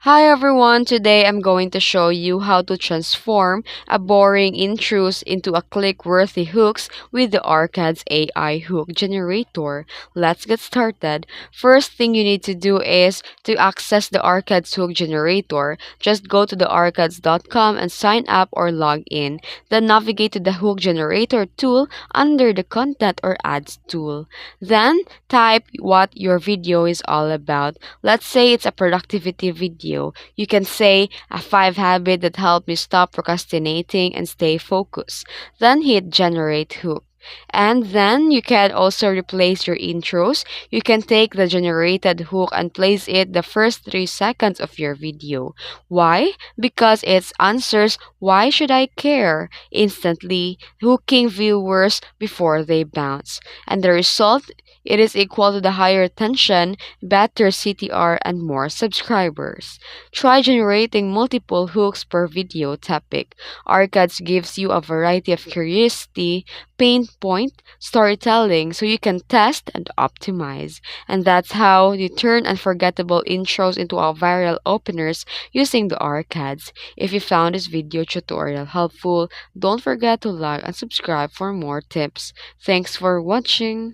Hi everyone, today I'm going to show you how to transform a boring intros into a click-worthy hooks with the Arcade's AI hook generator. Let's get started. First thing you need to do is to access the Arcade's hook generator. Just go to the arcades.com and sign up or log in. Then navigate to the hook generator tool under the content or ads tool. Then type what your video is all about. Let's say it's a productivity video. You can say a 5 habit that help me stop procrastinating and stay focused. Then hit generate hook. And then you can also replace your intros. You can take the generated hook and place it the first 3 seconds of your video. Why? Because it answers why should I care instantly, hooking viewers before they bounce. And the result, it is equal to the higher attention, better CTR, and more subscribers. Try generating multiple hooks per video topic. Arcades gives you a variety of curiosity, pain point, storytelling, so you can test and optimize. And that's how you turn unforgettable intros into our viral openers using the Arcades. If you found this video tutorial helpful, don't forget to like and subscribe for more tips. Thanks for watching.